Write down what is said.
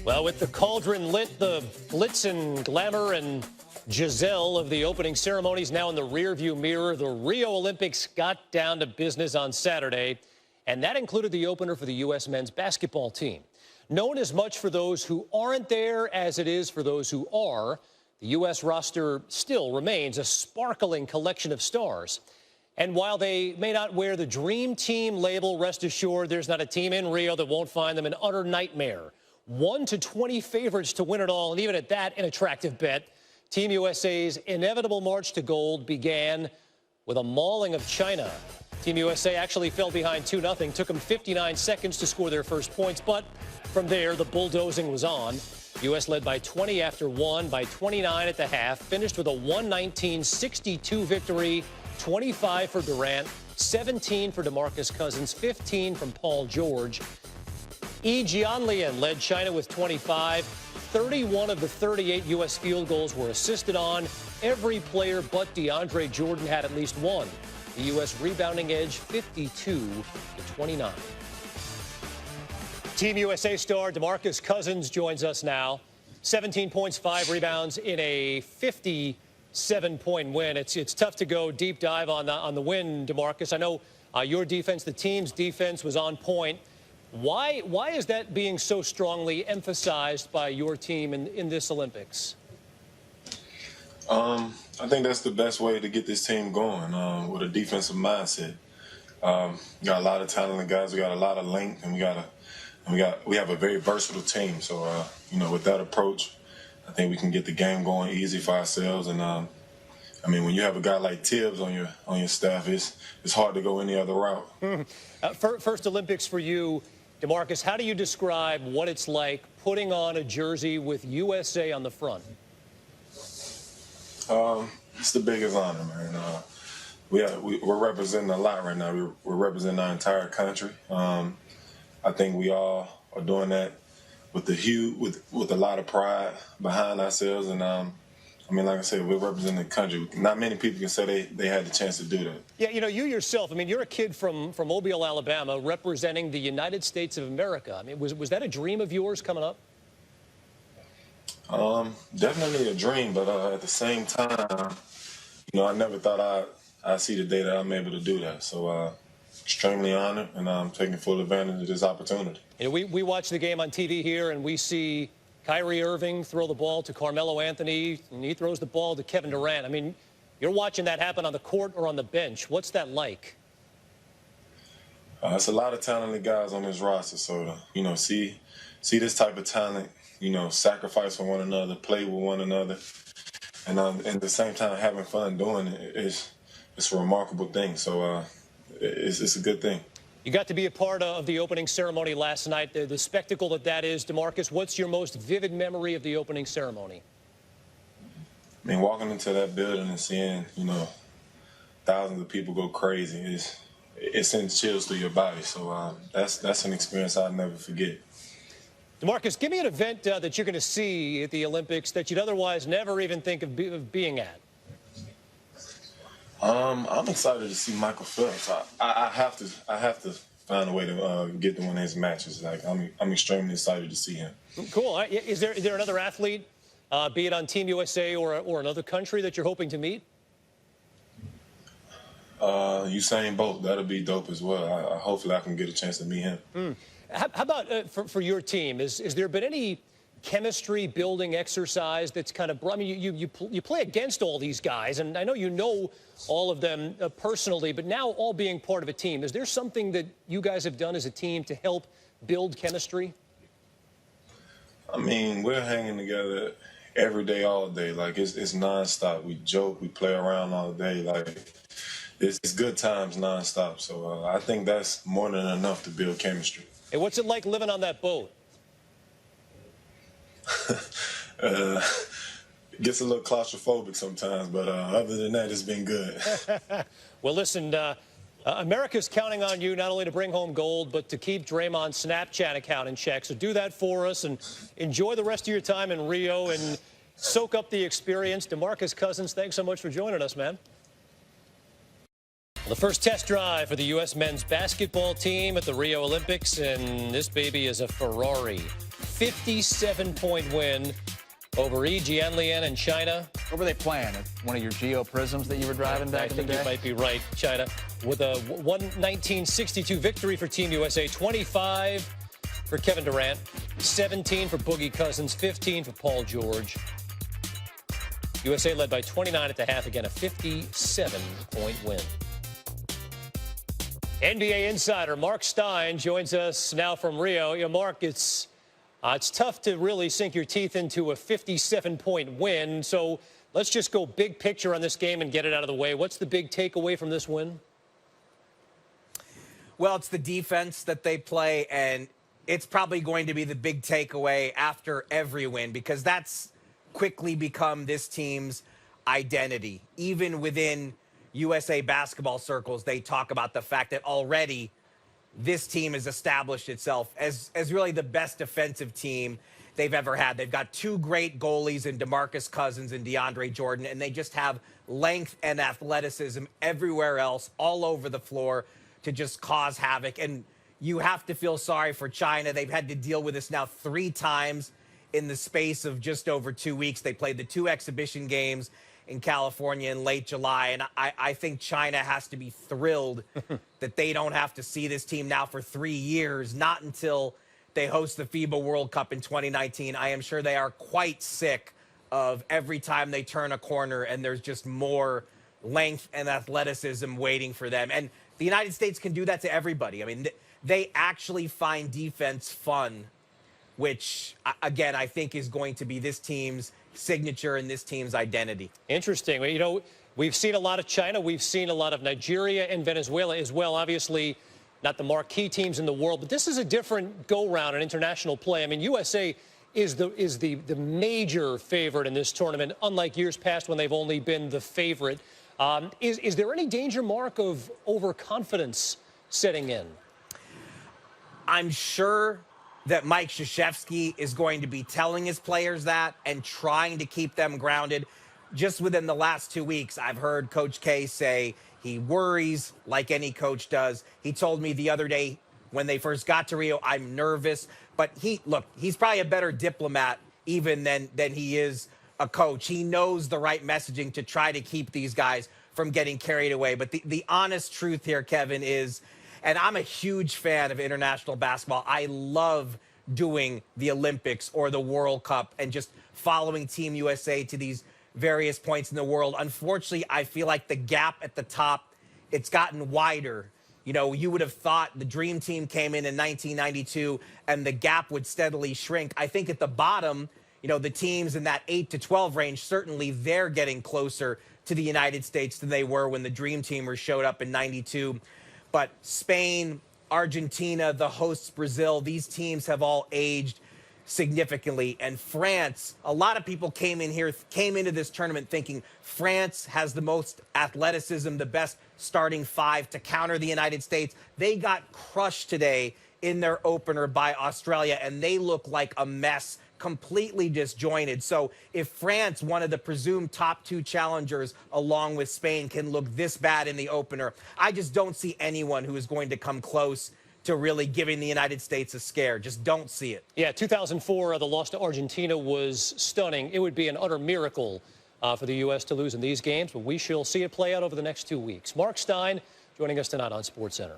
Well, with the cauldron lit, the glitz and glamour and Giselle of the opening ceremonies now in the rearview mirror, the Rio Olympics got down to business on Saturday, and that included the opener for the U.S. men's basketball team. Known as much for those who aren't there as it is for those who are, the U.S. roster still remains a sparkling collection of stars. And while they may not wear the Dream Team label, rest assured there's not a team in Rio that won't find them an utter nightmare. 1 to 20 favorites to win it all, and even at that, an attractive bet. Team USA's inevitable march to gold began with a mauling of China. Team USA actually fell behind 2-0. Took them 59 seconds to score their first points, but from there, the bulldozing was on. U.S. led by 20 after 1, by 29 at the half, finished with a 119-62 victory, 25 for Durant, 17 for DeMarcus Cousins, 15 from Paul George. Yi Jianlian led China with 25. 31 of the 38 U.S. field goals were assisted on. Every player but DeAndre Jordan had at least one. The U.S. rebounding edge 52-29. Team USA star DeMarcus Cousins joins us now. 17 points, 5 rebounds in a 57-point win. It's tough to go deep dive on the win, DeMarcus. I know your defense, the team's defense, was on point. Why is that being so strongly emphasized by your team in this Olympics? I think that's the best way to get this team going, with a defensive mindset. We got a lot of talented guys. We got a lot of length, and we have a very versatile team. So, with that approach, I think we can get the game going easy for ourselves. And when you have a guy like Tibbs on your staff, it's hard to go any other route. First Olympics for you, DeMarcus. How do you describe what it's like putting on a jersey with USA on the front? It's the biggest honor, man. We're representing a lot right now. We're representing our entire country. I think we all are doing that with a lot of pride behind ourselves. And like I said, we're representing the country. Not many people can say they had the chance to do that. Yeah, you yourself, you're a kid from Mobile, Alabama, representing the United States of America. Was that a dream of yours coming up? Definitely a dream, but at the same time, I never thought I'd see the day that I'm able to do that. So extremely honored, and I'm taking full advantage of this opportunity. We watch the game on TV here, and we see Kyrie Irving throw the ball to Carmelo Anthony, and he throws the ball to Kevin Durant. You're watching that happen on the court or on the bench. What's that like? It's a lot of talented guys on this roster, so see this type of talent, sacrifice for one another, play with one another, and at the same time having fun doing it. It's a remarkable thing. So it's a good thing. You got to be a part of the opening ceremony last night, the spectacle that is. DeMarcus, what's your most vivid memory of the opening ceremony? Walking into that building and seeing, thousands of people go crazy, it sends chills through your body. So that's an experience I'll never forget. DeMarcus, give me an event that you're going to see at the Olympics that you'd otherwise never even think of being at. I'm excited to see Michael Phelps. I have to find a way to get to one of his matches. I'm extremely excited to see him. Cool. Is there another athlete, be it on Team USA or another country, that you're hoping to meet? Usain Bolt. That'll be dope as well. Hopefully I can get a chance to meet him. How about for your team? Is there been any chemistry building exercise that's kind of brought? You play against all these guys, and I know you know all of them personally, but now all being part of a team, is there something that you guys have done as a team to help build chemistry? We're hanging together every day, all day. It's nonstop. We joke, we play around all day. It's good times nonstop. So I think that's more than enough to build chemistry. Hey, what's it like living on that boat? Gets a little claustrophobic sometimes, but other than that, it's been good. Well, listen, America's counting on you not only to bring home gold, but to keep Draymond's Snapchat account in check. So do that for us and enjoy the rest of your time in Rio and soak up the experience. DeMarcus Cousins, thanks so much for joining us, man. The first test drive for the U.S. men's basketball team at the Rio Olympics, and this baby is a Ferrari. 57-point win over Yi Jianlian in China. What were they playing? At one of your Geo Prisms that you were driving back in the day? I think you might be right, China. With a 119-62 victory for Team USA, 25 for Kevin Durant, 17 for Boogie Cousins, 15 for Paul George. USA led by 29 at the half, again, a 57-point win. NBA insider Mark Stein joins us now from Rio. You know, Mark, it's tough to really sink your teeth into a 57-point win. So let's just go big picture on this game and get it out of the way. What's the big takeaway from this win? Well, it's the defense that they play, and it's probably going to be the big takeaway after every win, because that's quickly become this team's identity. Even within USA basketball circles, they talk about the fact that already this team has established itself as really the best defensive team they've ever had. They've got two great goalies in DeMarcus Cousins and DeAndre Jordan, and they just have length and athleticism everywhere else, all over the floor, to just cause havoc. And you have to feel sorry for China. They've had to deal with this now 3 times in the space of just over 2 weeks. They played the 2 exhibition games in California in late July. And I think China has to be thrilled that they don't have to see this team now for 3 years, not until they host the FIBA World Cup in 2019. I am sure they are quite sick of every time they turn a corner and there's just more length and athleticism waiting for them. And the United States can do that to everybody. I mean, they actually find defense fun, which, again, I think is going to be this team's signature and this team's identity. Interesting. You know, we've seen a lot of China. We've seen a lot of Nigeria and Venezuela as well. Obviously, not the marquee teams in the world, but this is a different go-round in international play. I mean, USA is the major favorite in this tournament, unlike years past when they've only been the favorite. Is there any danger, Mark, of overconfidence setting in? I'm sure that Mike Krzyzewski is going to be telling his players that and trying to keep them grounded. Just within the last 2 weeks, I've heard Coach K say he worries like any coach does. He told me the other day when they first got to Rio, I'm nervous. But he's probably a better diplomat even than he is a coach. He knows the right messaging to try to keep these guys from getting carried away. But the honest truth here, Kevin, is, and I'm a huge fan of international basketball. I love doing the Olympics or the World Cup and just following Team USA to these various points in the world. Unfortunately, I feel like the gap at the top, it's gotten wider. You know, you would have thought the Dream Team came in 1992 and the gap would steadily shrink. I think at the bottom, you know, the teams in that 8 to 12 range, certainly they're getting closer to the United States than they were when the Dream Teamers showed up in 92. But Spain, Argentina, the hosts Brazil, these teams have all aged significantly. And France, a lot of people came into this tournament thinking France has the most athleticism, the best starting 5 to counter the United States. They got crushed today in their opener by Australia, and they look like a mess, completely disjointed. So if France, one of the presumed top 2 challengers along with Spain, can look this bad in the opener, I just don't see anyone who is going to come close to really giving the United States a scare. Just don't see it. Yeah, 2004, the loss to Argentina was stunning. It would be an utter miracle for the U.S. to lose in these games, but we shall see it play out over the next 2 weeks. Mark Stein joining us tonight on SportsCenter.